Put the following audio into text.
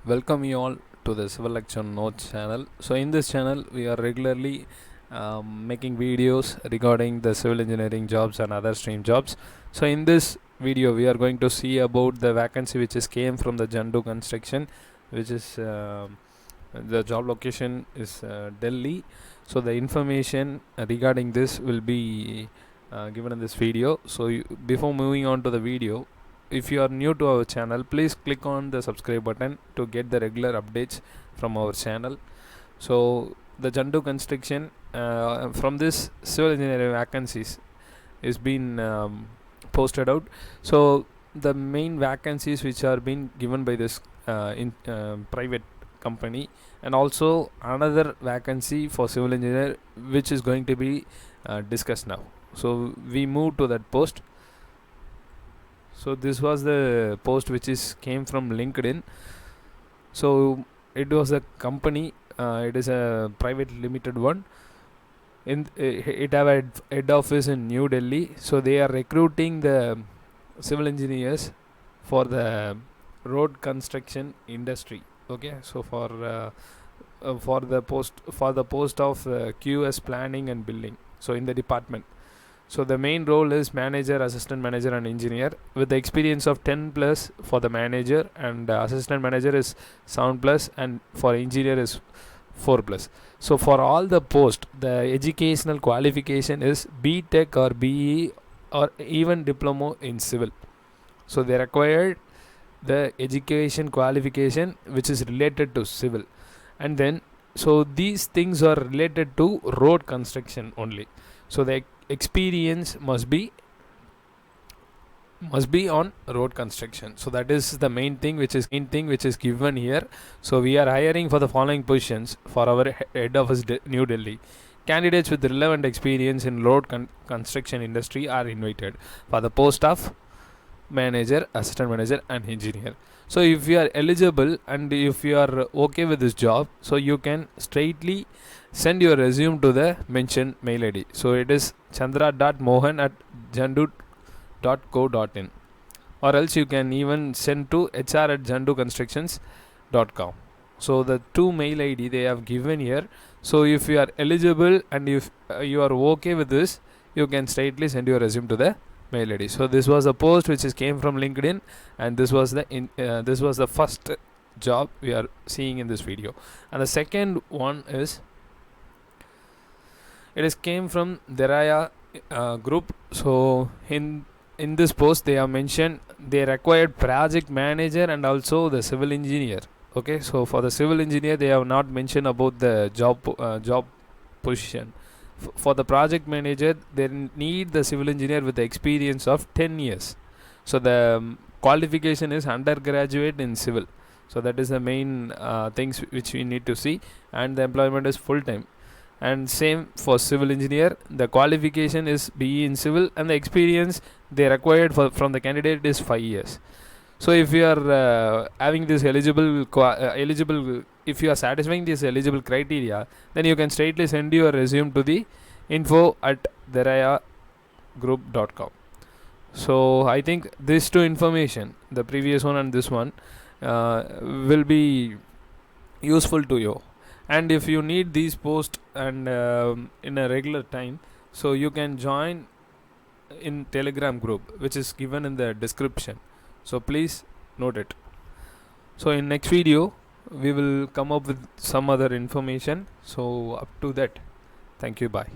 Welcome you all to the Civil Lecture Notes channel. So in this channel we are regularly making videos regarding the civil engineering jobs and other stream jobs. So in this video we are going to see about the vacancy which is came from the Jandu construction, which is the job location is Delhi. So the information regarding this will be given in this video. So before moving on to the video, if you are new to our channel, please click on the subscribe button to get the regular updates from our channel. So the Jandu construction from this civil engineering vacancies is been posted out. So the main vacancies which are being given by this private company, and also another vacancy for civil engineer which is going to be discussed now. So we move to that post. So this was the post which is came from LinkedIn. So it was a company, it is a private limited one. It have a head office in New Delhi. So they are recruiting the civil engineers for the road construction industry. Okay, so for the post of QS planning and building. So in the department. So the main role is manager, assistant manager and engineer with the experience of 10 plus for the manager, and assistant manager is 7 plus, and for engineer is 4 plus. So for all the post, the educational qualification is B.Tech or BE or even diploma in civil. So they required the education qualification which is related to civil, and then so these things are related to road construction only. So the experience must be on road construction. So that is the main thing which is given here. So we are hiring for the following positions for our head office New Delhi. Candidates with relevant experience in road construction industry are invited for the post of manager, assistant manager and engineer. So if you are eligible and if you are okay with this job, so you can straightly send your resume to the mentioned mail ID. So it is chandra.mohan@jandu.co.in, or else you can even send to hr@janduconstructions.com. So the two mail ID they have given here. So if you are eligible and if you are okay with this, you can straightly send your resume to the mail ID. So this was a post which came from LinkedIn, and this was the first job we are seeing in this video. And the second one is, it is came from Deraya group. So in this post they have mentioned they required project manager and also the civil engineer. Okay, so for the civil engineer they have not mentioned about the job position. For the project manager they need the civil engineer with the experience of 10 years. So the qualification is undergraduate in civil. So that is the main things which we need to see, and the employment is full time. And same for civil engineer, the qualification is BE in civil, and the experience they required from the candidate is 5 years. So if you are having this eligible if you are satisfying this eligible criteria, then you can straightly send your resume to the info@derayagroup.com. So I think these two information, the previous one and this one, will be useful to you. And if you need these posts and in a regular time, so you can join in Telegram group which is given in the description. So please note it. So in next video we will come up with some other information. So up to that, thank you, bye.